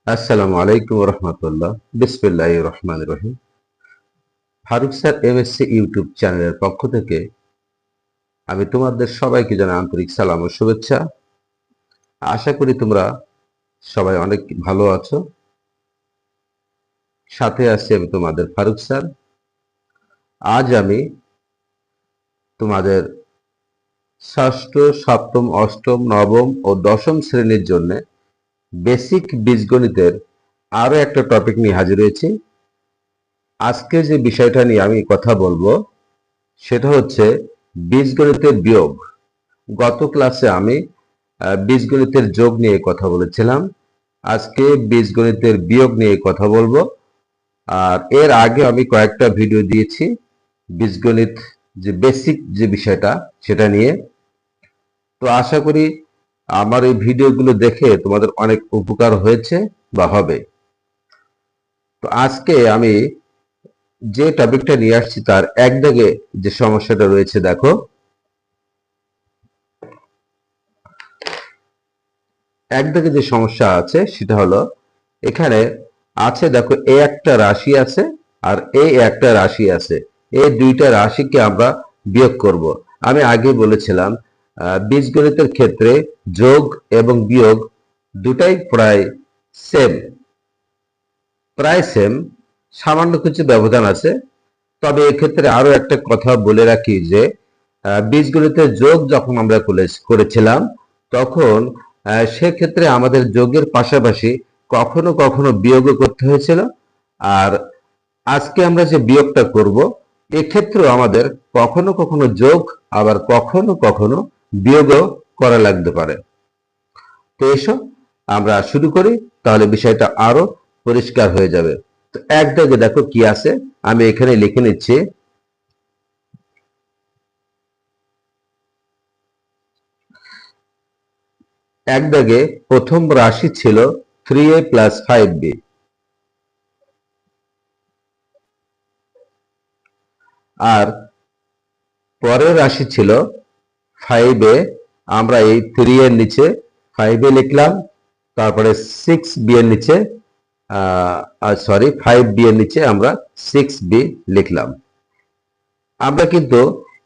আসসালামু আলাইকুম রহমতুল্লাহ। বিসমিল্লাহির রহমানির রহিম। ফারুক স্যার এমএসসি ইউটিউব চ্যানেলের পক্ষ থেকে আমি তোমাদের সবাইকে জানাই আন্তরিক সালাম ও শুভেচ্ছা। আশা করি তোমরা সবাই অনেক ভালো আছো। সাথে আছি আমি তোমাদের ফারুক স্যার। আজ আমি তোমাদের ষষ্ঠ, সপ্তম, অষ্টম, নবম ও দশম শ্রেণীর জন্য বেসিক বীজগণিতের আরো একটা টপিক নিয়ে হাজির হয়েছি। আজকে যে বিষয়টা নিয়ে আমি কথা বলবো সেটা হচ্ছে বীজগণিতের বিয়োগ। গত ক্লাসে আমি বীজগণিতের যোগ নিয়ে কথা বলেছিলাম। আজকে বীজগণিতের বিয়োগ নিয়ে কথা বলবো। আর এর আগে আমি কয়েকটা ভিডিও দিয়েছি বীজগণিত যে বেসিক যে বিষয়টা সেটা নিয়ে। তো আশা করি আমার এই ভিডিওগুলো দেখে তোমাদের অনেক উপকার হয়েছে বা হবে। তো আজকে আমি যে টপিকটা নিয়ে আসছি তার এক দাগে যে সমস্যাটা রয়েছে দেখো। একদিকে যে সমস্যা আছে সেটা হলো এখানে আছে দেখো, এ একটা রাশি আছে আর এ একটা রাশি আছে। এই দুইটা রাশিকে আমরা বিয়োগ করব। আমি আগে বলেছিলাম বীজগণিতের ক্ষেত্রে যোগ এবং বিয়োগ দুটাই সেম প্রায় সেম, সামান্য কিছু ব্যবধান আছে। তবে এক্ষেত্রে আরো একটা কথা বলে রাখি যে বীজগণিতের যোগ যখন আমরা করেছিলাম তখন সেক্ষেত্রে আমাদের যোগের পাশাপাশি কখনো কখনো বিয়োগও করতে হয়েছিল। আর আজকে আমরা যে বিয়োগটা করব এক্ষেত্রেও আমাদের কখনো কখনো যোগ আবার কখনো কখনো বিয়োগও করা লাগতে পারে। তো এসো আমরা শুরু করি, তাহলে বিষয়টা আরো পরিষ্কার হয়ে যাবে। তো এক দাগে দেখো কি আছে, আমি এখানে লিখে নিচ্ছি। এক দাগে প্রথম রাশি ছিল 3a প্লাস 5b, আর পরের রাশি ছিল 5a। আমরা এই 3 এর নিচে 5a লিখলাম, তারপরে 6b এর নিচে 5b এর নিচে আমরা 6b লিখলাম। আমরা কিন্তু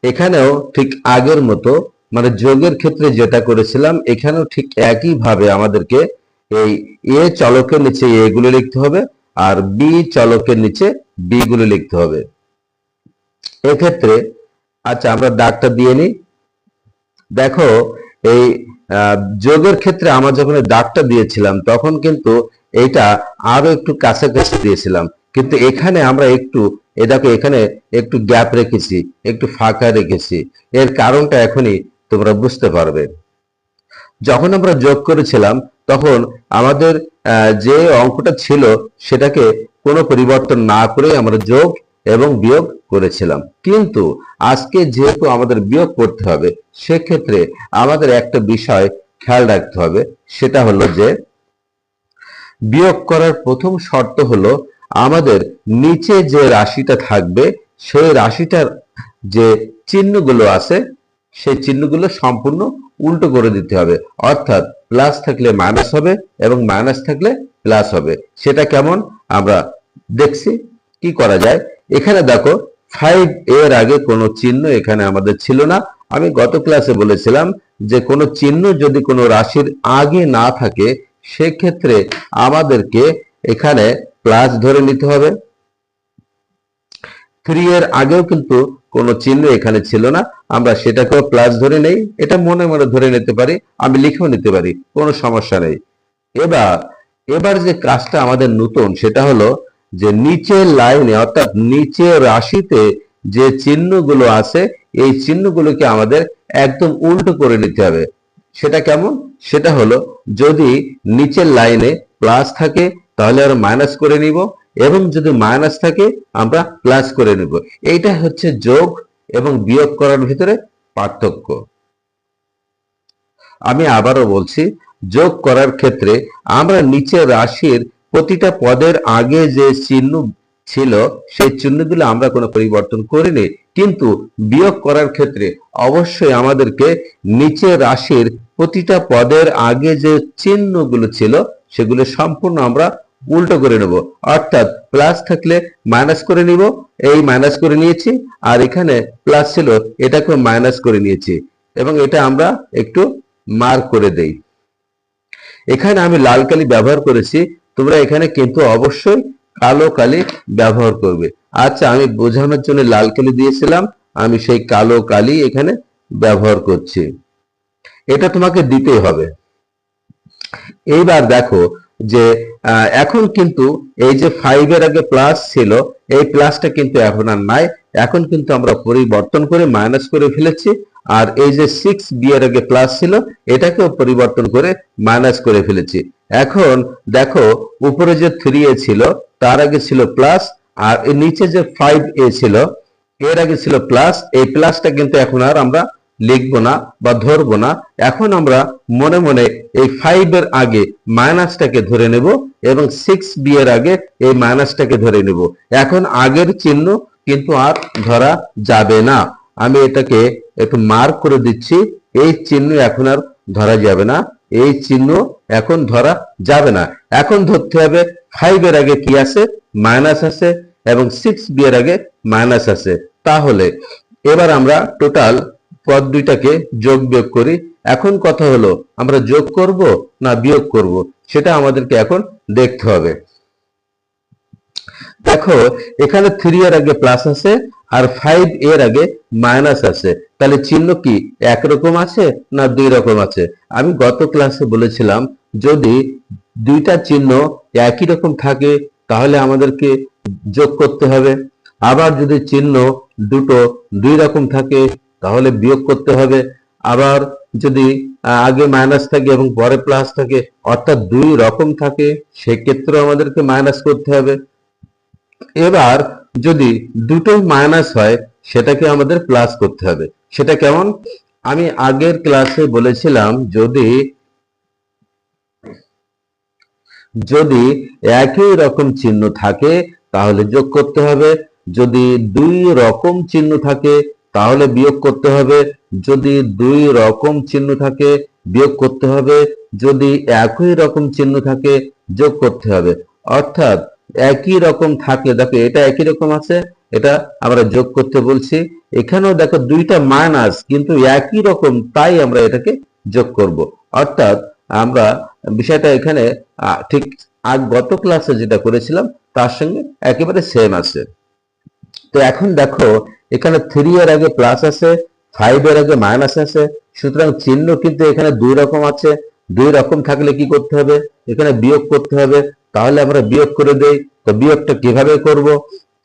এখানেও ঠিক আগের মতো মানে যোগের ক্ষেত্রে যেটা করেছিলাম এখানেও ঠিক একই ভাবে আমাদেরকে এই এ চলকের নিচে এ গুলো লিখতে হবে আর বি চলকের নিচে বি গুলো লিখতে হবে। এক্ষেত্রে আচ্ছা আমরা দাগটা দিয়ে নিই। দেখো এই যোগের ক্ষেত্রে আমরা যখন দাগটা দিয়েছিলাম তখন কিন্তু এইটা আরো একটু কাছাকাছি দিয়েছিলাম, কিন্তু এখানে আমরা একটু দেখো এখানে একটু গ্যাপ রেখেছি, একটু ফাঁকা রেখেছি। এর কারণটা এখনই তোমরা বুঝতে পারবে। যখন আমরা যোগ করেছিলাম তখন আমাদের যে অঙ্কটা ছিল সেটাকে কোনো পরিবর্তন না করে আমরা যোগ এবং বিয়োগ করেছিলাম। কিন্তু আজকে যেহেতু আমাদের বিয়োগ করতে হবে সেক্ষেত্রে আমাদের একটা বিষয় খেয়াল রাখতে হবে, সেটা হলো যে বিয়োগ করার প্রথম শর্ত হলো আমাদের নিচে যে রাশিটা থাকবে সেই রাশিটার যে চিহ্নগুলো আছে সেই চিহ্নগুলো সম্পূর্ণ উল্টো করে দিতে হবে। অর্থাৎ প্লাস থাকলে মাইনাস হবে এবং মাইনাস থাকলে প্লাস হবে। সেটা কেমন আমরা দেখছি কি করা যায়। এখানে দেখো 5 এর আগে কোনো চিহ্ন এখানে আমাদের ছিল না। আমি গত ক্লাসে বলেছিলাম যে কোনো চিহ্ন যদি কোনো রাশির আগে না থাকে সেক্ষেত্রে আমাদেরকে এখানে প্লাস ধরে নিতে হবে। 3 এর আগেও কিন্তু কোনো চিহ্ন এখানে ছিল না, আমরা সেটাকেও প্লাস ধরে নেই। এটা মনে মনে ধরে নিতে পারি, আমি লিখেও নিতে পারি, কোনো সমস্যা নেই। এবার এবার যে কাজটা আমাদের নতুন সেটা হলো যে নিচের লাইনে অর্থাৎ নিচের রাশিতে যে চিহ্নগুলো আছে এই চিহ্নগুলোকে আমাদের একদম উল্টো করে নিতে হবে। সেটা কেমন? সেটা হলো যদি নিচের লাইনে প্লাস থাকে তাহলে আর মাইনাস করে নিব, এবং যদি মাইনাস থাকে আমরা প্লাস করে নিব। এইটা হচ্ছে যোগ এবং বিয়োগ করার ভিতরে পার্থক্য। আমি আবারও বলছি, যোগ করার ক্ষেত্রে আমরা নিচের রাশির প্রতিটা পদের আগে যে চিহ্ন ছিল সেই চিহ্নগুলো আমরা কোনো পরিবর্তন করিনি, কিন্তু বিয়োগ করার ক্ষেত্রে অবশ্যই আমাদেরকে নিচের রাশির প্রতিটা পদের আগে যে চিহ্নগুলো ছিল সেগুলো সম্পূর্ণ আমরা উল্টো করে নেব, অর্থাৎ প্লাস থাকলে মাইনাস করে নিব, এই মাইনাস করে নিয়েছি, আর এখানে প্লাস ছিল এটাকে মাইনাস করে নিয়েছি, এবং এটা আমরা একটু মার্ক করে দেই। এখানে আমি লাল কালি ব্যবহার করেছি, তোমরা এখানে কিন্তু অবশ্যই কালো কালি ব্যবহার করবে। আচ্ছা, আমি বোঝানোর জন্য লাল কালি দিয়েছিলাম, আমি সেই কালো কালি এখানে ব্যবহার করছি, এটা তোমাকে দিতেই হবে। এইবার দেখো যে এখন কিন্তু এই যে 5 এর আগে প্লাস ছিল, এই প্লাসটা কিন্তু এখন আর নাই, এখন কিন্তু আমরা পরিবর্তন করে মাইনাস করে ফেলেছি। আর এই যে 6b এর আগে প্লাস ছিল, এটাকেও পরিবর্তন করে মাইনাস করে ফেলেছি। এখন দেখো উপরে যে 3a ছিল তার আগে ছিল প্লাস, আর এর নিচে যে 5a ছিল এর আগে ছিল প্লাস, এই প্লাসটা কিন্তু এখন আর আমরা লিখবো না বা ধরবো না। এখন আমরা মনে মনে এই 5 এর আগে মাইনাসটাকে ধরে নেব এবং 6b এর আগে এই মাইনাসটাকে ধরে নেব। এখন আগের চিহ্ন কিন্তু আর ধরা যাবে না, আমি এটাকে একটু মার্ক করে দিচ্ছি, এই চিহ্ন এখন আর ধরা যাবে না, এই চিহ্ন এখন ধরা যাবে না। এখন ধরতে হবে 5 এর আগে কি আছে, মাইনাস আছে, এবং 6b এর আগে মাইনাস আছে। তাহলে এবার আমরা টোটাল পদ দুইটাকে যোগ বিয়োগ করি। এখন কথা হলো আমরা যোগ করব না বিয়োগ করব, সেটা আমাদেরকে এখন দেখতে হবে। দেখো এখানে 3 এর আগে প্লাস আছে আর 5 এর আগে মাইনাস আছে, তাহলে চিহ্ন কি একরকম আছে না দুই রকম আছে? আমি গত ক্লাসে বলেছিলাম যদি দুইটা চিহ্ন একই রকম থাকে তাহলে আমাদেরকে যোগ করতে হবে, আবার যদি চিহ্ন দুটো দুই রকম থাকে তাহলে বিয়োগ করতে হবে, আবার যদি আগে মাইনাস থাকে এবং পরে প্লাস থাকে অর্থাৎ দুই রকম থাকে সেক্ষেত্রে আমাদেরকে মাইনাস করতে হবে। এবার যদি দুটোই মাইনাস হয় সেটাকে আমাদের প্লাস করতে হবে। সেটা কেমন? আমি আগের ক্লাসে বলেছিলাম যদি একই রকম চিহ্ন থাকে তাহলে যোগ করতে হবে, যদি দুই রকম চিহ্ন থাকে তাহলে বিয়োগ করতে হবে, যদি দুই রকম চিহ্ন থাকে বিয়োগ করতে হবে, যদি একই রকম চিহ্ন থাকে যোগ করতে হবে। অর্থাৎ একই রকম থাকলে দেখো এটা একই রকম আছে, এটা আমরা যোগ করতে বলছি, এখানেও দেখো দুইটা মাইনাস কিন্তু একই রকম, তাই আমরা এটাকে যোগ করব। অর্থাৎ আমরা বিষয়টা এখানে ঠিক গত ক্লাসে যেটা করেছিলাম তার সঙ্গে একেবারে সেম আছে। তো এখন দেখো এখানে 3 এর আগে প্লাস আছে, 5 এর আগে মাইনাস আছে, সুতরাং চিহ্ন কিন্তু এখানে দুই রকম আছে। দুই রকম থাকলে কি করতে হবে? এখানে বিয়োগ করতে হবে। তাহলে আমরা বিয়োগ করে দেই। তো বিয়োগটা কিভাবে করব?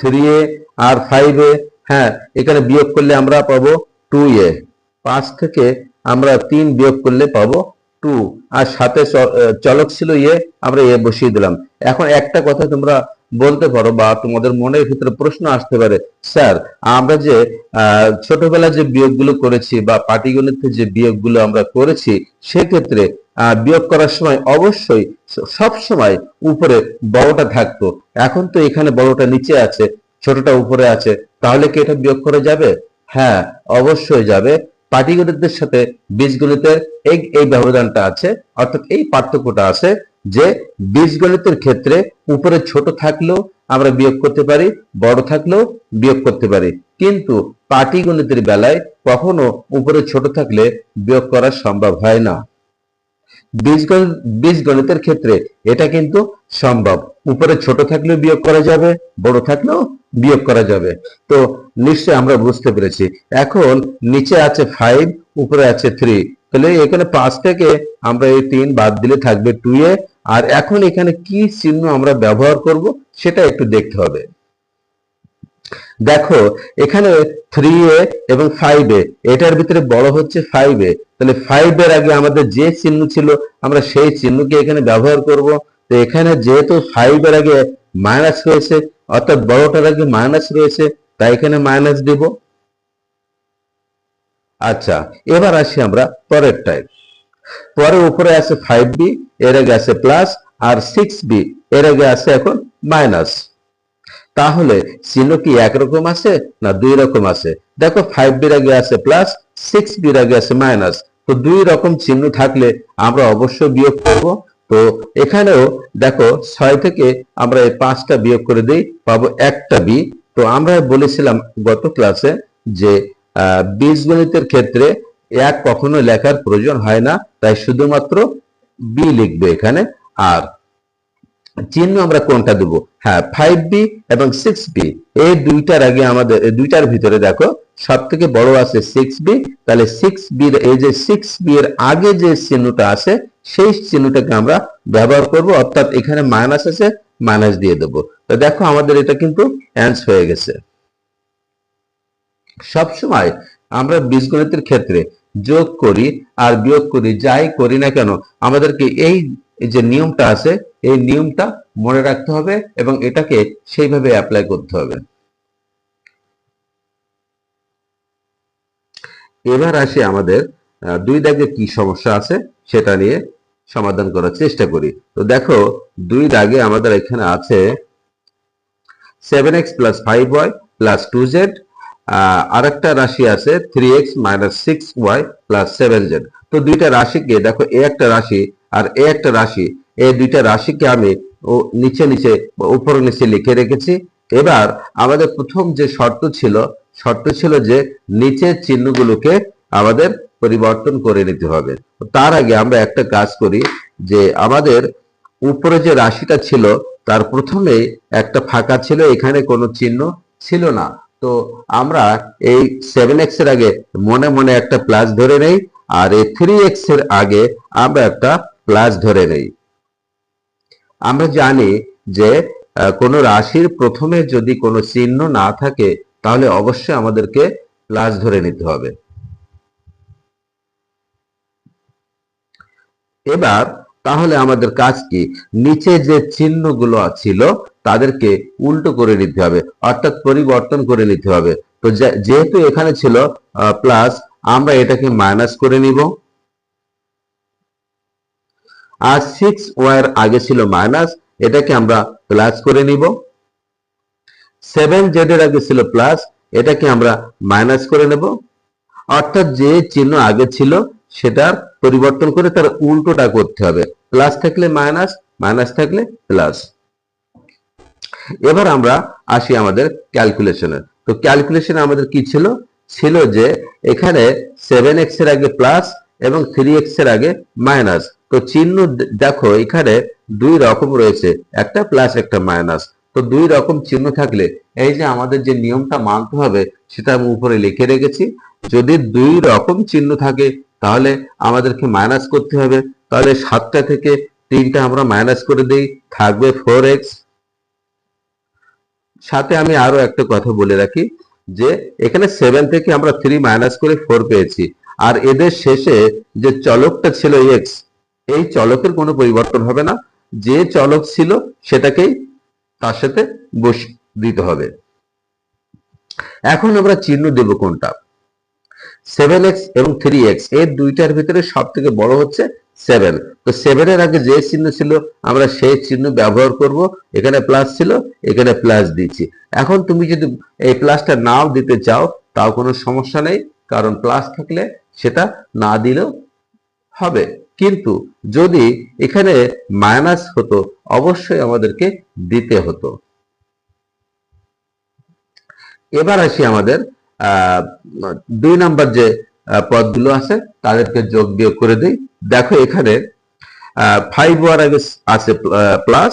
3a আর 5a, হ্যাঁ এখানে বিয়োগ করলে আমরা পাবো 2a, 5 থেকে আমরা 3 বিয়োগ করলে পাবো 2, আর সাথে চলক ছিল এ, আমরা এ বসিয়ে দিলাম। এখন একটা কথা তোমরা বলতে পারো বা তোমাদের মনের ভিতরে প্রশ্ন আসতে পারে, স্যার আমরা যে ছোটবেলায় যে বিয়োগগুলো করেছি বা পাটিগণিতে যে বিয়োগগুলো আমরা করেছি সেক্ষেত্রে বিয়োগ করার সময় অবশ্যই সব সময় উপরে বড়টা থাকতো, এখন তো এখানে বড়টা নিচে আছে ছোটটা উপরে আছে, তাহলে কি এটা বিয়োগ করা যাবে? হ্যাঁ অবশ্যই যাবে। পাটিগণিতের সাথে বীজগণিতের এই ব্যবধানটা আছে, অর্থাৎ এই পার্থক্যটা আছে যে বীজগণিতের ক্ষেত্রে উপরে ছোট থাকলেও আমরা বিয়োগ করতে পারি, বড় থাকলেও বিয়োগ করতে পারি, কিন্তু পাটিগণিতের বেলায় কখনো উপরে ছোট থাকলে বিয়োগ করা সম্ভব হয় না। বীজগণিতের ক্ষেত্রে এটা কিন্তু সম্ভব, উপরে ছোট থাকলেও বিয়োগ করা যাবে, বড় থাকলেও বিয়োগ করা যাবে। তো নিশ্চয় আমরা বুঝতে পেরেছি। এখন নিচে আছে 5, উপরে আছে 3, তাহলে এখানে 5 থেকে আমরা এই 3 বাদ দিলে থাকবে 2a, আর এখন এখানে কি চিহ্ন আমরা ব্যবহার করব সেটা একটু দেখতে হবে। দেখো এখানে 3a এবং 5a, এটার ভিতরে বড় হচ্ছে 5a, তাহলে 5 এর আগে আমাদের যে চিহ্ন ছিল আমরা সেই চিহ্নকে এখানে ব্যবহার করব। তো এখানে যেহেতু 5 এর আগে মাইনাস রয়েছে অর্থাৎ বড়টার আগে মাইনাস রয়েছে, তাই এখানে মাইনাস দিব। আচ্ছা এবার আসি আমরা পরেরটায়। পরে উপরে আছে 5b, এর আগে আছে প্লাস, আর 6b এর আগে আছে এখন মাইনাস। তাহলে চিহ্ন কি একরকম আছে না দুই রকম আছে? দেখো 5b এর আগে আছে প্লাস, 6b এর আগে আছে মাইনাস, তো দুই রকম চিহ্ন থাকলে আমরা অবশ্যই বিয়োগ করব। তো তো এখানেও দেখো 6 থেকে আমরা এই 5টা বিয়োগ করে দিই, পাবো একটা বি। তো আমরা বলেছিলাম গত ক্লাসে যে বীজগণিতের ক্ষেত্রে এক কখনো লেখার প্রয়োজন হয় না, তাই শুধুমাত্র বি লিখবে এখানে। আর চিহ্ন আমরা কোনটা দেবো? হ্যাঁ, 5b এবং 6b, এই দুইটার আগে আমাদের দুইটার ভিতরে দেখো সব থেকে বড় আছে 6b, তাহলে 6b এই যে 6b এর আগে যে চিহ্নটা আছে সেই চিহ্নটাকে আমরা ব্যবহার করব, অর্থাৎ এখানে মাইনাস আছে, মাইনাস দিয়ে দেবো। তো দেখো আমাদের এটা কিন্তু অ্যান্সার হয়ে গেছে। সবসময় আমরা বীজগণিতের ক্ষেত্রে যোগ করি আর বিয়োগ করি, যাই করি না কেন, আমাদেরকে এই যে নিয়মটা আছে এই নিয়মটা মনে রাখতে হবে এবং এটাকে সেইভাবে অ্যাপ্লাই করতে হবে। এবার আসি আমাদের 2 দাগে কি সমস্যা আছে সেটা নিয়ে সমাধান করার চেষ্টা করি। তো দেখো 2 দাগে আমাদের এখানে আছে 7x + 5y + 2z, আর একটা রাশি আছে 3x - 6y + 7z। তো দুইটা রাশিকে দেখো, এ একটা রাশি আর এ একটা রাশি, এই দুইটা রাশিকে আমি নিচে নিচে উপরে নিচে লিখে রেখেছি। এবার আমাদের প্রথম যে শর্ত ছিল যে নিচের চিহ্নগুলোকে আমাদের পরিবর্তন করে নিতে হবে। তার আগে আমরা একটা কাজ করি, যে আমাদের উপরে যে রাশিটা ছিল তার প্রথমে একটা ফাঁকা ছিল, এখানে কোনো চিহ্ন ছিল না। তো আমরা এই 7x এর আগে মনে মনে একটা প্লাস ধরে নেই, আর এই 3x এর আগে আমরা একটা প্লাস ধরে নেই। আমরা জানি যে কোনো রাশির প্রথমে যদি কোনো চিহ্ন না থাকে তাহলে অবশ্যই আমাদেরকে প্লাস ধরে নিতে হবে। এবার তাহলে আমাদের কাজ কি? নিচে যে চিহ্নগুলো ছিল তাদেরকে উল্টো করে নিতে হবে, অর্থাৎ পরিবর্তন করে নিতে হবে। তো যেহেতু এখানে ছিল প্লাস, আমরা এটাকে মাইনাস করে নিব। আর 6y এর আগে ছিল মাইনাস, এটাকে আমরা প্লাস করে নিব। 7z এর আগে ছিল প্লাস, এটাকে আমরা মাইনাস করে নেব। অর্থাৎ যে চিহ্ন আগে ছিল সেটার পরিবর্তন করে তার উল্টোটা করতে হবে, প্লাস থাকলে মাইনাস, মাইনাস থাকলে প্লাস। এবার আমরা আসি আমাদের ক্যালকুলেশনে। তো ক্যালকুলেশনে আমাদের কি ছিল যে এখানে 7x এর আগে প্লাস এবং 3x এর আগে মাইনাস। তো চিহ্ন দেখো এখানে 2 রকম রয়েছে, একটা প্লাস একটা মাইনাস। তো 2 রকম চিহ্ন থাকলে এই যে আমাদের যে নিয়মটা মানতে হবে সেটা আমি উপরে লিখে রেখেছি। যদি 2 রকম চিহ্ন থাকে তাহলে আমাদেরকে মাইনাস করতে হবে। তাহলে 7টা থেকে 3টা আমরা মাইনাস করে দেই, থাকবে 4x। সাথে আমি আরো একটা কথা বলে রাখি, যে এখানে 7 থেকে আমরা 3 মাইনাস করে 4 পেয়েছি, আর এদের শেষে যে চলকটা ছিল x, এই চলকের কোনো পরিবর্তন হবে না, যে চলক ছিল সেটাকেই তার সাথে বসিয়ে দিতে হবে। এখন আমরা চিহ্ন দেব কোনটা? 7x এবং 3x, এর দুইটার ভিতরে সব থেকে বড় হচ্ছে 7। তো 7 এর আগে যে চিহ্ন ছিল আমরা সেই চিহ্ন ব্যবহার করব। এখানে প্লাস ছিল, এখানে প্লাস দিচ্ছি। এখন তুমি যদি এই প্লাসটা নাও দিতে চাও তাও কোনো সমস্যা নেই, কারণ প্লাস থাকলে সেটা না দিলেও হবে। কিন্তু যদি এখানে মাইনাস হতো অবশ্যই আমাদেরকে দিতে হতো। এবার আসি আমাদের 2 নাম্বার যে পদগুলো আছে তাদেরকে যোগ বিয়োগ করে দিই। দেখো এখানে 5y আগে আছে প্লাস,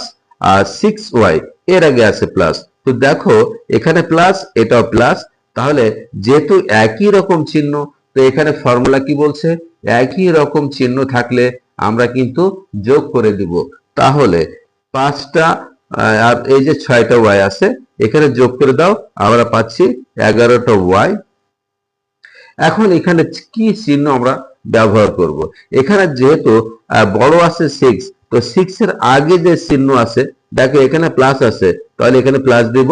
আর 6y এর আগে আছে প্লাস। তো দেখো এখানে প্লাস, এটাও প্লাস, তাহলে যেহেতু একই রকম চিহ্ন, তো এখানে ফর্মুলা কি বলছে? একই রকম চিহ্ন থাকলে আমরা কিন্তু যোগ করে দিব। তাহলে 5টা আর এই যে 6টা y আছে এখানে যোগ করে দাও, আমরা পাচ্ছি 11টা y। এখন এখানে কি চিহ্ন আমরা ব্যবহার করব? এখানে যেহেতু বড় আছে 6, তো 6 এর আগে যে চিহ্ন আছে দেখো এখানে প্লাস আছে, তাহলে এখানে প্লাস দিব।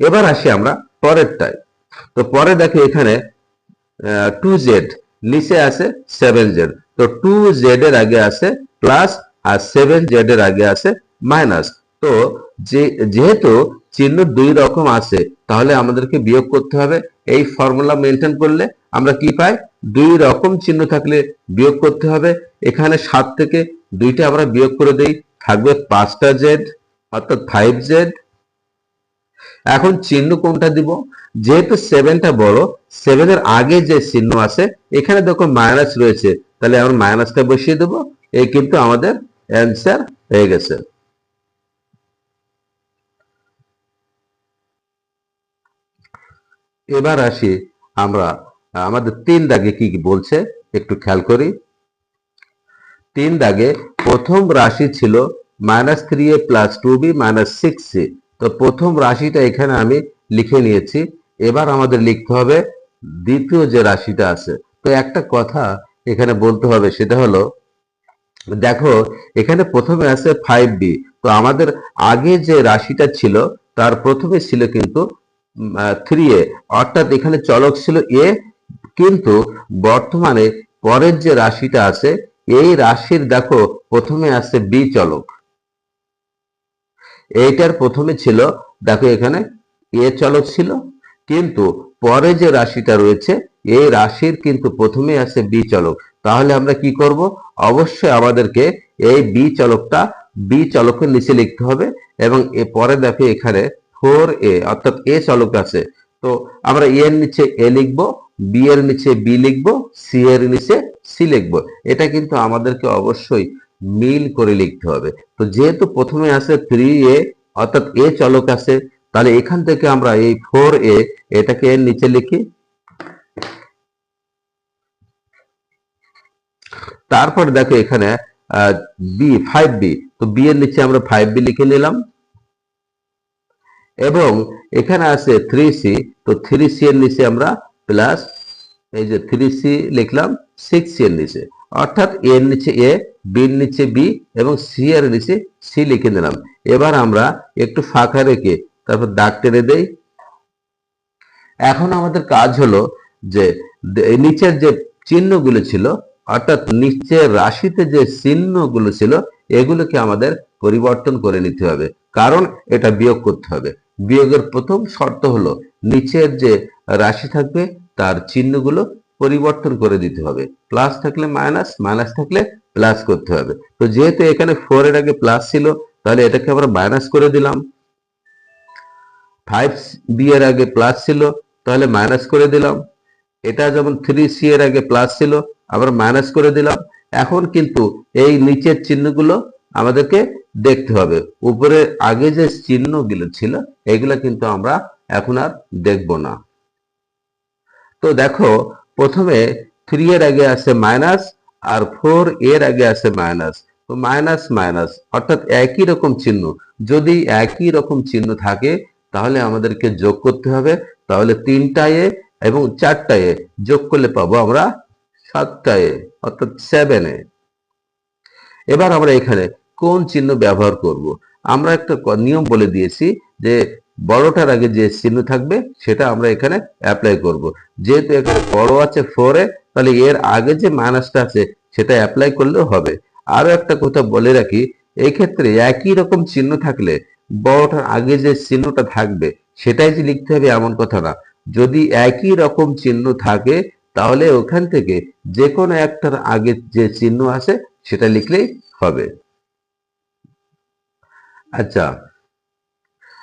এবার আসি আমরা পরেরটায়। তো পরে দেখো এখানে 2z, নিচে আছে 7z। তো 2z এর আগে আছে প্লাস আর 7z এর আগে আছে মাইনাস। তো যেহেতু চিহ্ন দুই রকম আছে, তাহলে আমাদেরকে বিয়োগ করতে হবে। এই ফর্মুলা মেনটেন করলে আমরা কি পাই? দুই রকম চিহ্ন থাকলে বিয়োগ করতে হবে। এখানে 7 থেকে দুইটা আমরা বিয়োগ করে দেই, থাকবে 5টা জেড অর্থাৎ 5Z। এখন চিহ্ন কোনটা দিব? যেহেতু 7টা বড়, 7 এর আগে যে চিহ্ন আছে এখানে দেখো মাইনাস রয়েছে, তাহলে আমরা মাইনাসটা বসিয়ে দেব। এই কিন্তু আমাদের অ্যান্সার হয়ে গেছে। এবার আসি আমরা আমাদের 3 দাগে কি কি বলছে একটু খেয়াল করি। 3 দাগে প্রথম রাশি ছিল -3a + 2b - 6c। তো প্রথম রাশিটা এখানে আমি লিখে নিয়েছি। এবার আমাদের লিখতে হবে দ্বিতীয় যে রাশিটা আছে। তো একটা কথা এখানে বলতে হবে, সেটা হলো দেখো এখানে প্রথমে আছে 5b। তো আমাদের আগে যে রাশিটা ছিল তার প্রথমে ছিল কিন্তু 3a, অর্থাৎ এখানে চলক ছিল a, কিন্তু বর্তমানে পরের যে রাশিটা আছে এই রাশির দেখো প্রথমে আছে b চলক। এইটার প্রথমে ছিল দেখো এখানে a চলক ছিল, কিন্তু পরে যে রাশিটা রয়েছে এই রাশির কিন্তু প্রথমে আছে b চলক। তাহলে আমরা কি করব? অবশ্যই আমাদেরকে এই b চলকটা b চলকের নিচে লিখতে হবে, এবং পরে দেখো এখানে 4a অর্থাৎ a চলক আছে। তো আমরা a এর নিচে a লিখব, b এর নিচে b লিখব, c এর নিচে c লিখব। এটা কিন্তু আমাদেরকে অবশ্যই মিল করে লিখতে হবে। তো যেহেতু প্রথমে আছে 3a অর্থাৎ a চলক আছে, তাহলে এখান থেকে আমরা এই 4a এটাকে এর নিচে লিখি। তারপর দেখো এখানে b 5b, তো b এর নিচে আমরা 5b লিখে নিলাম। এবং এখানে আছে 3c, তো 3c এর নিচে আমরা প্লাস এই যে 3c লিখলাম 6c এর নিচে, অর্থাৎ a এর নিচে a, b এর নিচে b এবং c এর নিচে c লিখে নিলাম। এবার আমরা একটু ফাঁকা রেখে তারপর দাগ টেনে দেই। এখন আমাদের কাজ হলো যে নিচের যে চিহ্নগুলো ছিল অর্থাৎ নিচের রাশিতে যে চিহ্নগুলো ছিল এগুলোকে আমাদের পরিবর্তন করে নিতে হবে, কারণ এটা বিয়োগ করতে হবে। বিয়োগের প্রথম শর্ত হলো নিচের যে রাশি থাকবে তার চিহ্নগুলো পরিবর্তন করে দিতে হবে। প্লাস থাকলে মাইনাস, মাইনাস থাকলে প্লাস করতে হবে। তো যেহেতু এখানে 4 এর আগে প্লাস ছিল, তাহলে এটাকে আমরা মাইনাস করে দিলাম। 5b এর আগে প্লাস ছিল, তাহলে মাইনাস করে দিলাম। এটা যেমন 3c এর আগে প্লাস ছিল, আবার মাইনাস করে দিলাম। এখন কিন্তু এই নিচের চিহ্নগুলো আমাদেরকে দেখতে হবে। উপরে আগে যে চিহ্নগুলো ছিল এগুলো কিন্তু আমরা এখন আর দেখব না। তো দেখো প্রথমে 3 এর আগে আছে মাইনাস আর 4 এর আগে আছে মাইনাস। তো মাইনাস মাইনাস অর্থাৎ একই রকম চিহ্ন। যদি একই রকম চিহ্ন থাকে তাহলে আমাদেরকে যোগ করতে হবে। তাহলে 3টা এ এবং 4টা এ যোগ করলে পাবো আমরা 7টা এ অর্থাৎ 7a। এবার আমরা এখানে কোন চিহ্ন ব্যবহার করব? আমরা একটা নিয়ম বলে দিয়েছি যে বড়টার আগে যে চিহ্ন থাকবে সেটা আমরা এখানে অ্যাপ্লাই করব। যেহেতু এখানে বড় আছে 4 এ, তাহলে এর আগে যে মাইনাসটা আছে সেটা অ্যাপ্লাই করলেও হবে। আরো একটা কথা বলে রাখি, এই ক্ষেত্রে একই রকম চিহ্ন থাকলে বড়টার আগে যে চিহ্নটা থাকবে সেটাই যে লিখতে হবে এমন কথা না। যদি একই রকম চিহ্ন থাকে তাহলে ওখান থেকে যে কোনো একটার আগে যে চিহ্ন আছে সেটা লিখলেই হবে। আচ্ছা,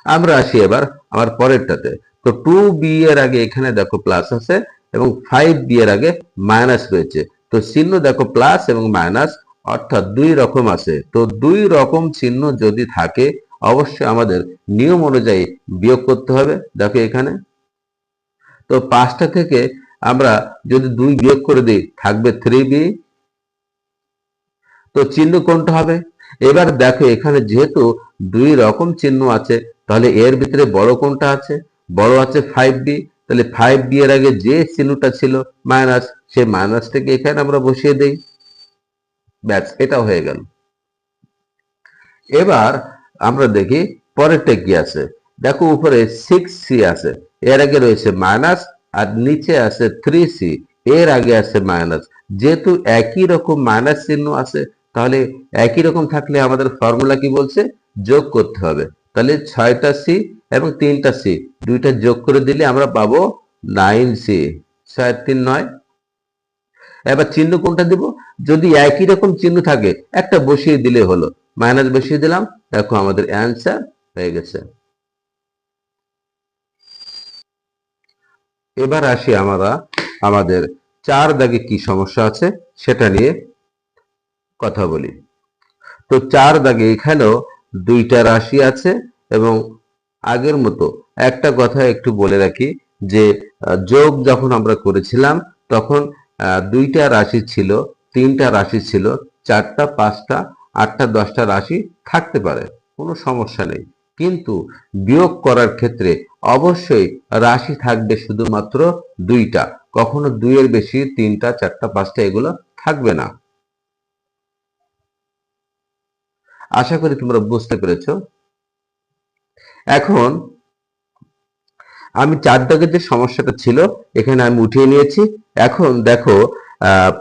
আমরা আসি এবার আমার পরেরটাতে। তো 2b এর আগে এখানে দেখো প্লাস আছে এবং 5b এর আগে মাইনাস রয়েছে। তো চিহ্ন দেখো প্লাস এবং মাইনাস, অর্থাৎ দুই রকম আছে। তো দুই রকম চিহ্ন যদি থাকে অবশ্যই আমাদের নিয়ম অনুযায়ী বিয়োগ করতে হবে। দেখো এখানে তো 5টা থেকে আমরা যদি 2 বিয়োগ করে দিই থাকবে 3b। তো চিহ্ন কোনটা হবে? এবার দেখো এখানে যেহেতু দুই রকম চিহ্ন আছে তাহলে এর ভিতরে বড় কোনটা আছে? বড় আছে 5b। তাহলে 5b এর আগে যে চিহ্নটা ছিল মাইনাস, সেই মাইনাসটাকে এখানে আমরা বসিয়ে দেই। ব্যাস, এটা হয়ে গেল। এবার আমরা দেখি পরেরটা কি আছে। দেখো উপরে 6c আছে, এর আগে রয়েছে মাইনাস, আর নিচে আছে 3c, এর আগে আছে মাইনাস। যেহেতু একই রকম মাইনাস চিহ্ন আছে তাহলে একই রকম থাকলে আমাদের ফর্মুলা কি বলছে? যোগ করতে হবে। তাহলে 6টা c এবং 3টা সি, দুইটা যোগ করে দিলে আমরা পাবো 9c। 6 3 9। এবার চিহ্ন কোনটা দিব? যদি একই রকম চিহ্ন থাকে একটা বসিয়ে দিলে হলো, মাইনাস বসিয়ে দিলাম, দেখো আমাদের অ্যান্সার হয়ে গেছে। এবার আসি আমরা আমাদের 4 দাগে কি সমস্যা আছে সেটা নিয়ে কথা বলি। তো 4 দাগে এখানেও দুইটা রাশি আছে এবং আগের মতো একটা কথা একটু বলে রাখি যে যোগ যখন আমরা করেছিলাম তখন দুইটা রাশি ছিল, 3টা রাশি ছিল, 4টা 5টা 8টা 10টা রাশি থাকতে পারে, কোনো সমস্যা নেই। কিন্তু বিয়োগ করার ক্ষেত্রে অবশ্যই রাশি থাকবে শুধুমাত্র দুইটা, কখনো দুইয়ের বেশি 3টা 4টা 5টা এগুলো থাকবে না। আশা করি তোমরা বুঝতে পেরেছো। এখন আমি 4 দাগের যে সমস্যাটা ছিল এখানে আমি উঠিয়ে নিয়েছি। এখন দেখো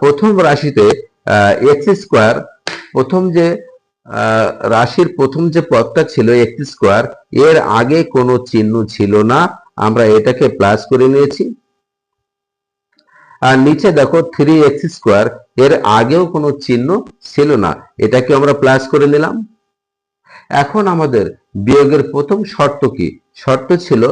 প্রথম রাশিতে এক্স স্কোয়ার, প্রথম যে রাশির প্রথম যে পদটা ছিল এক্স স্কোয়ার, এর আগে কোনো চিহ্ন ছিল না, আমরা এটাকে প্লাস করে নিয়েছি। আর নিচে দেখো 3x স্কোয়ার, এর আগেও কোনো চিহ্ন ছিল না, এটাকে আমরা প্লাস করে নিলাম। এখন আমাদের বিয়োগের প্রথম শর্ত কি? শর্ত ছিল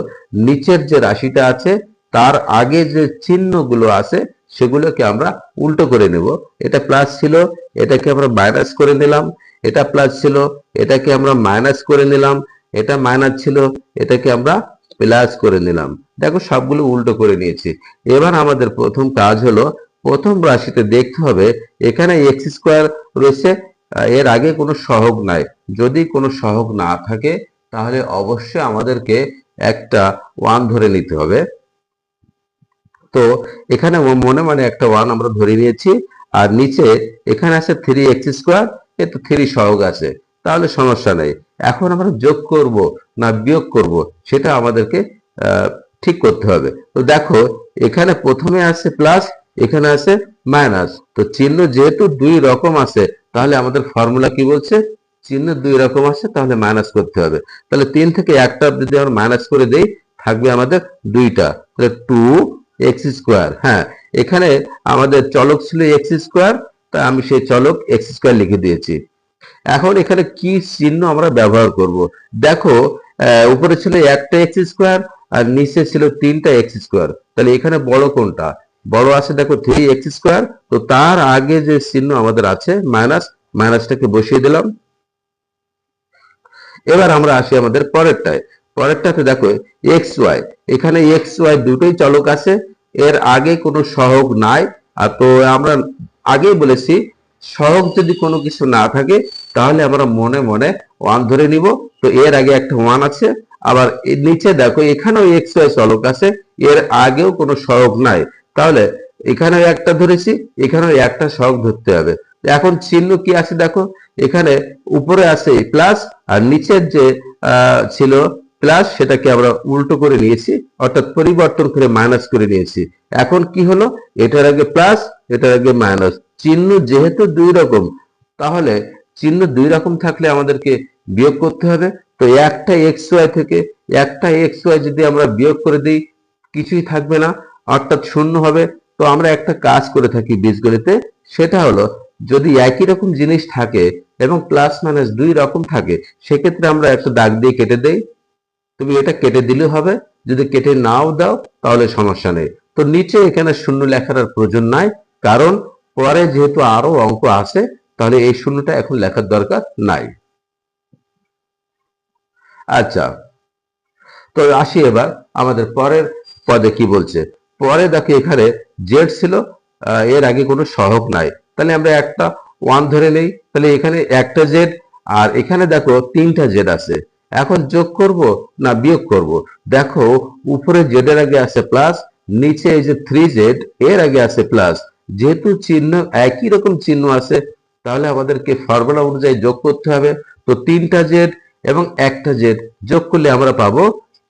নিচের যে রাশিটা আছে তার আগে যে চিহ্নগুলো আছে সেগুলোকে আমরা উল্টো করে নেব। এটা প্লাস ছিল, এটাকে আমরা মাইনাস করে নিলাম, এটা প্লাস ছিল, এটাকে আমরা মাইনাস করে নিলাম, এটা মাইনাস ছিল, এটাকে আমরা প্লাস করে নিলাম। দেখো সবগুলো উল্টো করে নিয়েছি। এবার আমাদের প্রথম কাজ হলো প্রথম রাশিতে দেখতে হবে এখানে এক্স স্কোয়ার রয়েছে, এর আগে কোনো সহগ নাই। যদি কোনো সহগ না থাকে তাহলে অবশ্যই আমাদেরকে একটা 1 ধরে নিতে হবে। তো এখানে মনে মানে একটা 1 আমরা ধরে নিয়েছি। আর নিচে এখানে আছে 3x স্কোয়ার, এ তো 3 সহগ আছে, তাহলে সমস্যা নেই। এখন আমরা যোগ করব না বিয়োগ করব সেটা আমাদেরকে ঠিক করতে হবে। তো দেখো এখানে প্রথমে আছে প্লাস, এখানে আছে মাইনাস, তো চিহ্ন যেহেতু দুই রকম আছে তাহলে আমাদের ফর্মুলা কি বলছে? চিহ্ন দুই রকম আছে তাহলে মাইনাস করতে হবে। তাহলে 3 থেকে একটা যদি আমরা মাইনাস করে দেই থাকবে আমাদের দুইটা, তাহলে 2x স্কোয়ার। হ্যাঁ, এখানে আমাদের চলক ছিল এক্স স্কোয়ার, তাই আমি সেই চলক এক্স স্কোয়ার লিখে দিয়েছি। এখন এখানে কি চিহ্ন আমরা ব্যবহার করব? দেখো উপরে ছিল একটা এক্স স্কোয়ার আর নিচে ছিল 3টা এক্স স্কোয়ার, তাহলে এখানে বড় কোনটা? বড় আছে দেখো 3x স্কোয়ার, তো তার আগে যে চিহ্ন আমাদের আছে মাইনাস, মাইনাসটাকে বসিয়ে দিলাম। এবার আমরা আসি আমাদের পরেরটায়। পরেরটাতে দেখো এক্স ওয়াই, এখানে এক্স ওয়াই দুটোই চলক আছে, এর আগে কোনো সহগ নাই। আর তো আমরা আগেই বলেছি সহগ যদি কোনো কিছু না থাকে তাহলে আমরা মনে মনে 1 ধরে নিব। তো এর আগে একটা 1 আছে, আবার এর নিচে দেখো এখানেও এক্স ওয়াই চলক আছে, এর আগেও কোনো সহগ নাই, তাহলে এখানেও একটা ধরেছি, এখানেও একটা সহগ ধরতে হবে। এখন চিহ্ন কি আছে দেখো, এখানে উপরে আছে প্লাস আর নিচের যে ছিল প্লাস সেটাকে আমরা উল্টো করে নিয়েছি, অর্থাৎ পরিবর্তন করে মাইনাস করে নিয়েছি। এখন কি হলো, এটার আগে প্লাস এটার আগে মাইনাস, চিহ্ন যেহেতু দুই রকম তাহলে চিহ্ন দুই রকম থাকলে আমাদেরকে বিয়োগ করতে হবে। তো একটা এক্স ওয়াই থেকে একটা এক্স ওয়াই যদি আমরা বিয়োগ করে দিই কিছুই থাকবে না, অর্থাৎ শূন্য হবে। তো আমরা একটা কাজ করে থাকি বীজগণিতে, সেটা হলো যদি একই রকম জিনিস থাকে এবং প্লাস মাইনাস দুই রকম থাকে সেক্ষেত্রে আমরা একটা দাগ দিয়ে কেটে দেই। তুমি এটা কেটে দিলে হবে, যদি কেটে নাও দাও তাহলে সমস্যা নেই। তো নিচে এখানে শূন্য লেখার আর প্রয়োজন নাই, কারণ পরে যেহেতু আরো অঙ্ক আছে তাহলে এই শূন্যটা এখন লেখার দরকার নাই। আচ্ছা, তো আসি এবার আমাদের পরের পদে কি বলছে। পরে দেখো এখানে জেড ছিল, এর আগে কোনো সহগ নাই, তাহলে আমরা একটা 1 ধরে নেই। তাহলে এখানে একটা জেড আর এখানে দেখো 3টা জেড আছে। এখন যোগ করব না বিয়োগ করব? দেখো উপরে জেড এর আগে আছে প্লাস, নিচে এই যে 3z এর আগে আছে প্লাস, যেহেতু চিহ্ন একই রকম চিহ্ন আছে তাহলে আমাদেরকে ফর্মুলা অনুযায়ী যোগ করতে হবে। তো 3টা জেড এবং একটা জেড যোগ করলে আমরা পাবো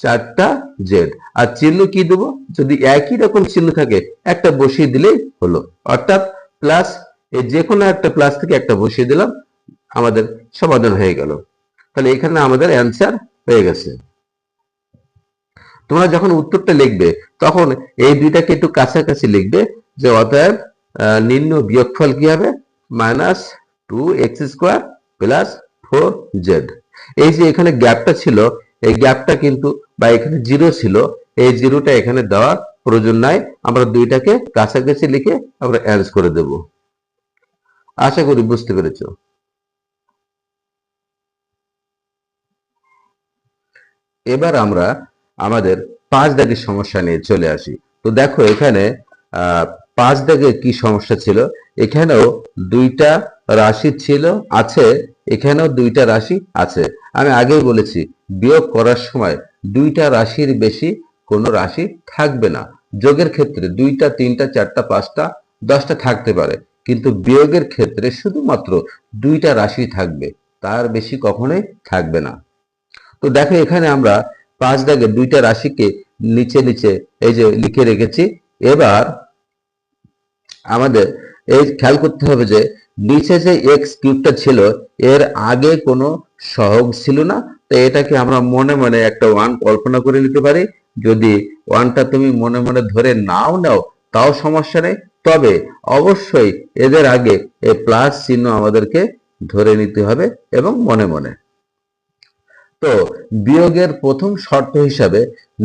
4টা জেড। আর চিহ্ন কি দেবো? যদি একই রকম চিহ্ন থাকে একটা বসিয়ে দিলেই হলো, অর্থাৎ প্লাস, এই যে কোনো একটা প্লাস থেকে একটা বসিয়ে দিলাম, আমাদের সমাধান হয়ে গেল। তাহলে এখানে আমাদের অ্যান্সার হয়ে গেছে। তোমরা যখন উত্তরটা লিখবে তখন এই দুইটাকে একটু কাছাকাছি লিখবে, যে অতএব নিম্ন বিয়োগফল কি হবে, -2x² + 4z। এই যে এখানে গ্যাপটা ছিল, এই গ্যাপটা কিন্তু বা এখানে জিরো ছিল, এই জিরোটা এখানে দেওয়ার প্রয়োজন নাই। আমরা দুইটাকে কাছাকাছি লিখে আমরা অ্যান্সার করে দেব। আশা করি বুঝতে পেরেছো। এবার আমরা আমাদের 5 দাগের সমস্যা নিয়ে চলে আসি। তো দেখো এখানে 5 দাগে কি সমস্যা ছিল, এখানেও দুইটা রাশি ছিল আছে, এখানেও দুইটা রাশি আছে। আমি আগেই বলেছি বিয়োগ করার সময় দুইটা রাশির বেশি কোনো রাশি থাকবে না। যোগের ক্ষেত্রে 2টা 3টা 4টা 5টা 10টা থাকতে পারে, কিন্তু বিয়োগের ক্ষেত্রে শুধুমাত্র দুইটা রাশি থাকবে, তার বেশি কখনোই থাকবে না। তো দেখো এখানে আমরা 5 দাগে দুইটা রাশিকে নিচে নিচে এই যে লিখে রেখেছি। এবার আমাদের এই খেয়াল করতে হবে যে নিচে যে এক্স কিউবটা ছিল এর আগে কোনো সহগ ছিল না, তো এটাকে আমরা মনে মনে একটা ওয়ান কল্পনা করে নিতে পারি। যদি ওয়ানটা তুমি মনে মনে ধরে নাও নাও তাও সমস্যা নেই, তবে অবশ্যই এদের আগে এই প্লাস চিহ্ন আমাদেরকে ধরে নিতে হবে এবং মনে মনে। তো বিয়োগের প্রথম শর্ত হিসাবে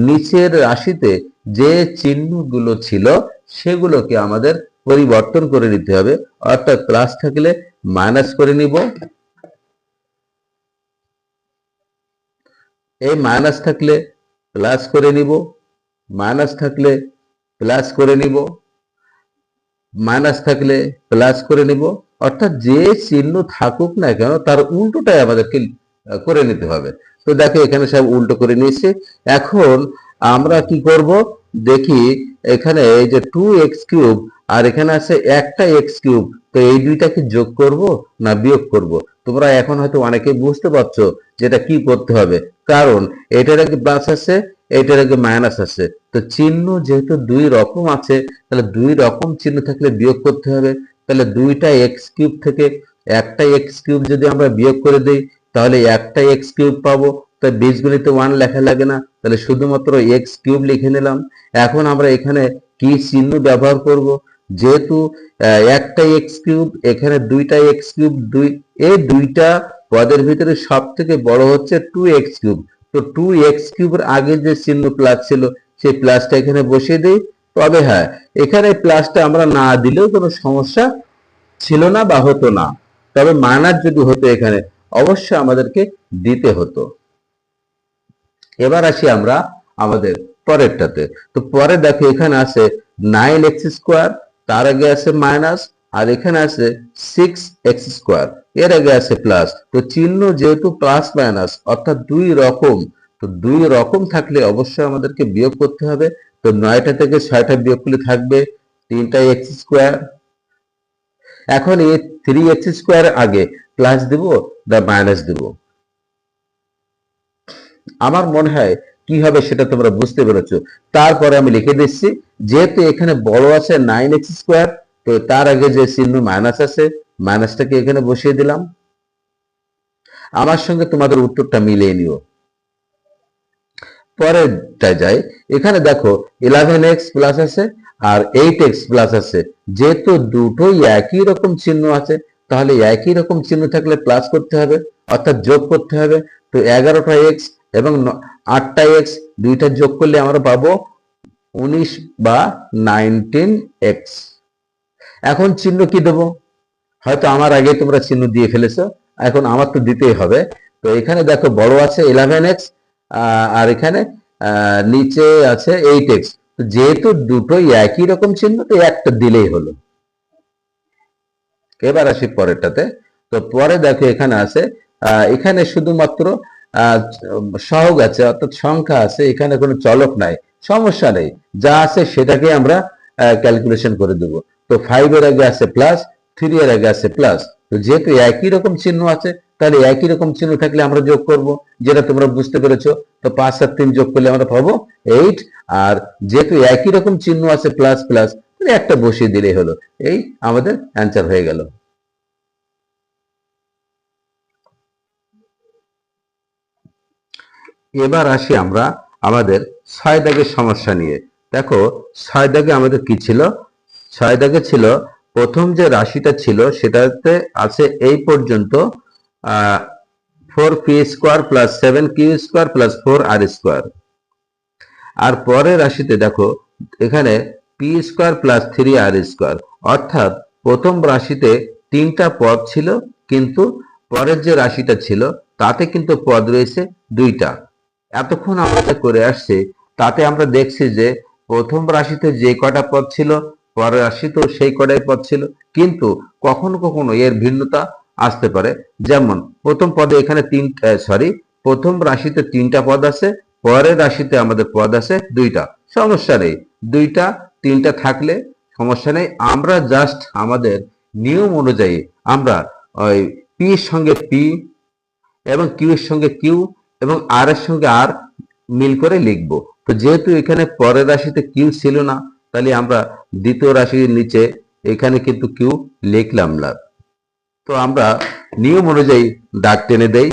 নিচের রাশিতে যে চিহ্নগুলো ছিল সেগুলোকে আমাদের পরিবর্তন করে নিতে হবে, অর্থাৎ প্লাস থাকলে মাইনাস করে নিব, এই মাইনাস থাকলে প্লাস করে নিব, মাইনাস থাকলে প্লাস করে নিব, মাইনাস থাকলে প্লাস করে নিব, অর্থাৎ যে চিহ্ন থাকুক না কেন তার উল্টোটাই আমাদেরকে করে নিতে হবে। তো দেখো এখানে সব উল্টো করে নিয়েছি। এখন আমরা কি করব দেখি, এখানে এই যে 2x³ আর এখানে আছে একটা x³, তো এই দুইটাকে যোগ করব না বিয়োগ করব? তোমরা এখন হয়তো অনেকে বুঝতে পারছো যেটা কি করতে হবে, কারণ এটার আগে প্লাস আছে, এটার আগে মাইনাস আছে, তো চিহ্ন যেহেতু দুই রকম আছে, তাহলে দুই রকম চিহ্ন থাকলে বিয়োগ করতে হবে। তাহলে দুইটা x³ থেকে একটা x³ যদি আমরা বিয়োগ করে দেই তাহলে একটা x³ পাবো। তাই বীজগণিতে 1 লেখা লাগে না, তাহলে শুধুমাত্র x³ লিখে নিলাম। এখন আমরা এখানে কি চিহ্ন ব্যবহার করব, যেহেতু একটা x³ এখানে দুইটা x³ এই দুইটা পদের ভিতরে সব থেকে বড় হচ্ছে 2x³। তো 2x³ এর আগে যে চিহ্ন প্লাস ছিল সেই প্লাসটা এখানে বসিয়ে দিই। তবে হ্যাঁ, এখানে প্লাসটা আমরা না দিলেও কোনো সমস্যা ছিল না বা হতো না, তবে মাইনাস যদি হতো এখানে অবশ্যই আমাদেরকে দিতে হতো। এবার আসি আমরা আমাদের পরেরটাতে। তো পরে দেখো এখানে আছে 9x², তার আগে আছে মাইনাস, আর এখানে আছে 6x², এর আগে আছে প্লাস। তো চিহ্ন যেহেতু প্লাস মাইনাস অর্থাৎ দুই রকম, তো দুই রকম থাকলে অবশ্যই আমাদেরকে বিয়োগ করতে হবে। তো 9টা থেকে 6টা বিয়োগ করলে থাকবে 3টা x²। এখন এই 3x² আগে প্লাস দিব না মাইনাস দিব, আমার মনে হয় কি হবে সেটা তোমরা বুঝতে পেরেছো। তারপরে আমি লিখে দিচ্ছি, যেহেতু এখানে বড় আছে 9x², তো তার আগে যে চিহ্ন মাইনাস আছে মাইনাসটাকে এখানে বসিয়ে দিলাম। আমার সঙ্গে তোমাদের উত্তরটা মিলিয়ে নিও। পরেরটা যাই, এখানে দেখো 11x প্লাস আছে আর 8x প্লাস আছে, যেহেতু দুটোই একই রকম চিহ্ন আছে তাহলে একই রকম চিহ্ন থাকলে প্লাস করতে হবে, অর্থাৎ যোগ করতে হবে। তো 11টা এক্স এবং 8টা এক্স দুইটা যোগ করলে আমরা পাবো 19 বা 19x। এখন চিহ্ন কি দেবো, হয়তো আমার আগে তোমরা চিহ্ন দিয়ে ফেলেছো, এখন আমার তো দিতেই হবে। তো এখানে দেখো বড় আছে 11x আর এখানে নিচে আছে 8x, যেহেতু দুটোই একই রকম চিহ্ন তো একটা দিলেই হলো। এবার আসি পরেরটাতে। তো পরে দেখো এখানে আছে এখানে শুধুমাত্র সহগ আছে অর্থাৎ সংখ্যা আছে, এখানে কোনো চলক নাই, সমস্যা নেই, যা আছে সেটাকে আমরা ক্যালকুলেশন করে দেব। তো 5 এর আগে আছে প্লাস, 3 এর আগে আছে প্লাস, তো যেহেতু একই রকম চিহ্ন আছে তাহলে একই রকম চিহ্ন থাকলে আমরা যোগ করব, যেটা তোমরা বুঝতে পেরেছো। তো 5 আর 3 যোগ করলে আমরা পাবো 8, আর যেহেতু একই রকম চিহ্ন আছে প্লাস প্লাস, একটা বসিয়ে দিলেই হলো, এই আমাদের অ্যান্সার হয়ে গেল। এবার আসি আমরা আমাদের 6 দাগের সমস্যা নিয়ে। দেখো 6 দাগে আমাদের কি ছিল? 6 দাগে ছিল প্রথম যে রাশিটা ছিল সেটাতে আছে এই পর্যন্ত 4p square plus 7q square plus 4r square. আর পরের রাশিতে দেখো এখানে P square plus 3r square, অর্থাৎ প্রথম রাশিতে 3টা পদ ছিল, কিন্তু পরের যে রাশিটা ছিল তাতে কিন্তু পদ রয়েছে 2টা। এতক্ষণ আমরা করে আসছি তাতে আমরা দেখছি যে প্রথম রাশিতে যে কটা পদ ছিল পরের রাশিতেও সেই কটাই পদ ছিল, কিন্তু কখনো কখনো এর ভিন্নতা আসতে পারে। যেমন প্রথম পদে এখানে প্রথম রাশিতে 3টা পদ আছে, পরের রাশিতে আমাদের পদ আছে 2টা। সমস্যা নেই, 2টা 3টা থাকলে সমস্যা নেই। আমরা জাস্ট আমাদের নিয়ম অনুযায়ী আমরা ওই পি এর সঙ্গে পি এবং কিউ এর সঙ্গে কিউ এবং আর এর সঙ্গে আর মিল করে লিখবো। তো যেহেতু এখানে পরের রাশিতে কিউ ছিল না, তাহলে আমরা দ্বিতীয় রাশির নিচে এখানে কিন্তু কিউ লিখলাম না। তো আমরা নিয়ম অনুযায়ী দাগ টেনে দেই।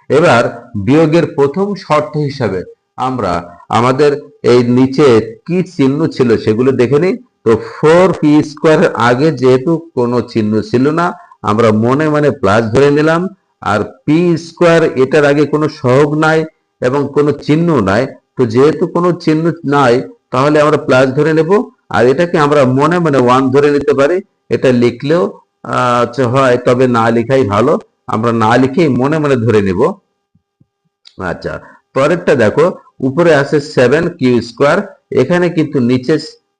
এবার বিয়োগের প্রথম শর্ত হিসাবে আমরা আমাদের এই নিচে কি চিহ্ন ছিল সেগুলো দেখে নিই। তো 4p স্কোয়ারের আগে যেহেতু কোনো চিহ্ন ছিল না, আমরা মনে মনে প্লাস ধরে নিলাম। আর পি স্কোয়ার এটার আগে কোনো সহগ নাই এবং কোনো চিহ্ন নাই, তো যেহেতু কোনো চিহ্ন নাই তাহলে আমরা প্লাস ধরে নেব। আর এটাকে আমরা মনে মনে 1 ধরে নিতে পারি। এটা লিখলেও হয়, তবে না লিখাই ভালো। আমরা না লিখেই মনে মনে ধরে নেব। আচ্ছা, পরেরটা দেখো উপরে আছে 7q স্কোয়ার, এখানে কিন্তু নিচে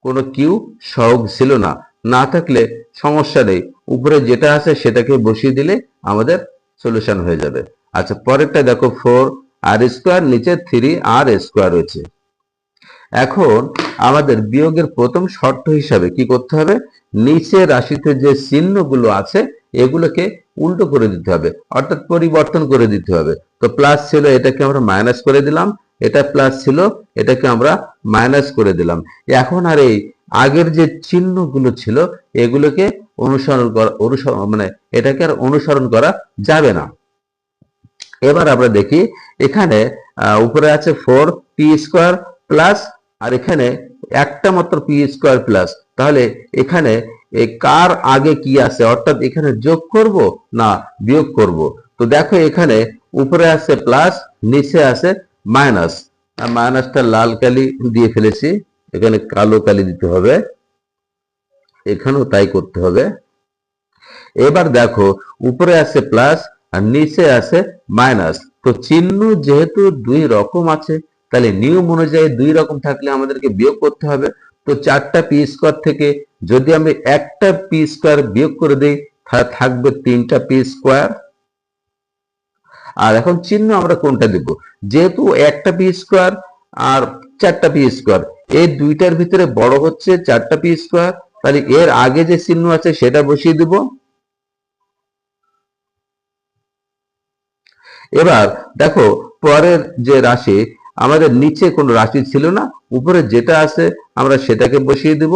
কোনো কিউ সহগ ছিল না, না থাকলে সমস্যা নেই, উপরে যেটা আছে সেটাকে বসিয়ে দিলে আমাদের সলিউশন হয়ে যাবে। আচ্ছা, পরেরটা দেখো 4r স্কোয়ার, নিচে 3r স্কোয়ার রয়েছে। এখন আমাদের বিয়োগের প্রথম শর্ত হিসাবে কি করতে হবে? নিচে রাশিতে যে চিহ্নগুলো আছে এগুলোকে উল্টো করে দিতে হবে, অর্থাৎ পরিবর্তন করে দিতে হবে। তো প্লাস ছিল, এটাকে আমরা মাইনাস করে দিলাম। এটা প্লাস ছিল, এটাকে আমরা মাইনাস করে দিলাম। এখন আর এই আগের যে চিহ্নগুলো ছিল এগুলোকে এটাকে আর অনুসরণ করা যাবে না। এবার আমরা দেখি এখানে উপরে আছে 4p স্কোয়ার প্লাস, আর এখানে একটা মাত্র পি স্কোয়ার প্লাস। তাহলে এখানে কার আগে কি আছে, অর্থাৎ এখানে যোগ করব না বিয়োগ করব? তো দেখো এখানে উপরে আছে প্লাস, নিচে আছে মাইনাস। মাইনাসটা লাল কালি দিয়ে ফেলেছি, এখানে কালো কালি দিতে হবে, এখানেও তাই করতে হবে। এবার দেখো উপরে আছে প্লাস আর নিচে আছে মাইনাস। তো চিহ্ন যেহেতু 2 রকম আছে, তাহলে নিয়ম অনুযায়ী 2 রকম থাকলে আমাদেরকে বিয়োগ করতে হবে। তো 4টা পি স্কোয়ার থেকে যদি আমি একটা পি স্কোয়ার বিয়োগ করে দিই তাহলে থাকবে 3টা পি স্কোয়ার। আর এখন চিহ্ন আমরা কোনটা দেব? যেহেতু একটা পি স্কোয়ার আর 4টা পি স্কোয়ার, এই দুইটার ভিতরে বড় হচ্ছে 4টা পি স্কোয়ার, তাহলে এর আগে যে চিহ্ন আছে সেটা বসিয়ে দেব। এবার দেখো পরের যে রাশি, আমাদের নিচে কোনো রাশি ছিল না, উপরে যেটা আছে আমরা সেটাকে বসিয়ে দেব।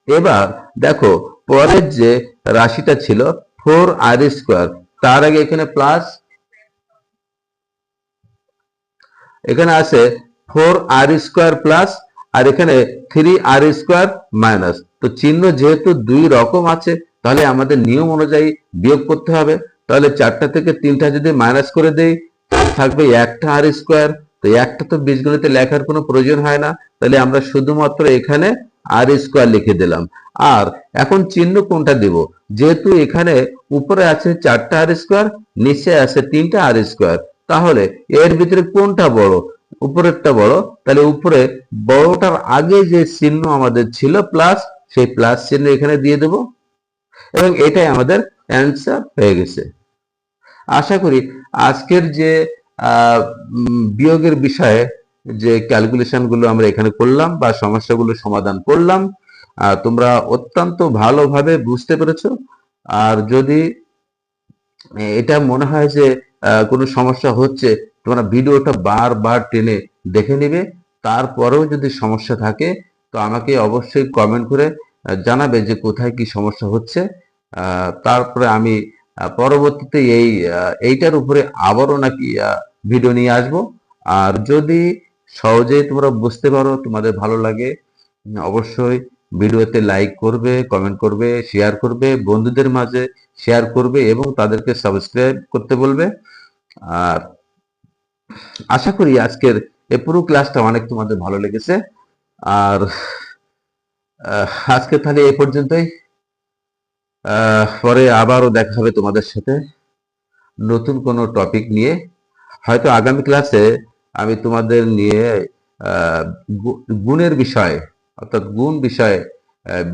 এবার দেখো পরের যে রাশিটা ছিল 4r স্কোয়ার, তার আগে এখানে প্লাস, এখানে আছে 4r স্কোয়ার প্লাস, আর এখানে 3r স্কোয়ার মাইনাস। তো চিহ্ন যেহেতু 2 রকম আছে তাহলে আমাদের নিয়ম অনুযায়ী বিয়োগ করতে হবে। তাহলে 4টা থেকে 3টা যদি মাইনাস করে দেই থাকবে একটা আর স্কোয়ার। তো একটা তো বীজগণিতে লেখার কোনো প্রয়োজন হয় না, তাহলে আমরা শুধুমাত্র এখানে আর স্কোয়ার লিখে দিলাম। আর এখন চিহ্ন কোনটা দেব? যেহেতু এখানে উপরে আছে 4টা আর স্কোয়ার, নিচে আছে 3টা আর স্কোয়ার, তাহলে এর ভিতরে কোনটা বড়? উপরেরটা বড়, তাহলে উপরে বড়টার আগে যে চিহ্ন আমাদের ছিল প্লাস, সেই প্লাস চিহ্ন এখানে দিয়ে দেব এবং এটাই আমাদের অ্যান্সার হয়ে গেছে। আশা করি আজকের যে বিয়োগের বিষয়ে যে ক্যালকুলেশন গুলো আমরা এখানে করলাম বা সমস্যাগুলো সমাধান করলাম, তোমরা অত্যন্ত ভালোভাবে বুঝতে পেরেছো। আর যদি এটা মনে হয় যে কোনো সমস্যা হচ্ছে, তোমরা ভিডিওটা বারবার টেনে দেখে নিবে। তারপরেও যদি সমস্যা থাকে তো আমাকে অবশ্যই কমেন্ট করে জানাবে যে কোথায় কি সমস্যা হচ্ছে। তারপরে আমি পরবর্তীতে এইটার উপরে আবারও নাকি ভিডিও নিয়ে আসবো। আর যদি সহজেই তোমরা বুঝতে পারো, তোমাদের ভালো লাগে, অবশ্যই ভিডিওতে লাইক করবে, কমেন্ট করবে, শেয়ার করবে, বন্ধুদের মাঝে শেয়ার করবে এবং তাদেরকে সাবস্ক্রাইব করতে বলবে। আর আশা করি আজকের এই পুরো ক্লাসটা অনেক তোমাদের ভালো লেগেছে। আর আজকে তাহলে এই পর্যন্তই। পরে আবারও দেখা হবে তোমাদের সাথে নতুন কোনো টপিক নিয়ে। হয়তো আগামী ক্লাসে আমি তোমাদের নিয়ে আহ, গুণের বিষয়, অর্থাৎ গুণ বিষয়ে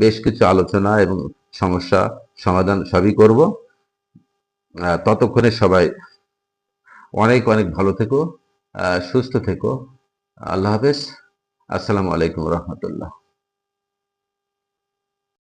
বেশ কিছু আলোচনা এবং সমস্যা সমাধান সবই করব। ততক্ষণে সবাই অনেক অনেক ভালো থেকো, সুস্থ থেকো। আল্লাহ হাফেজ। আসসালামু আলাইকুম রহমতুল্লাহ।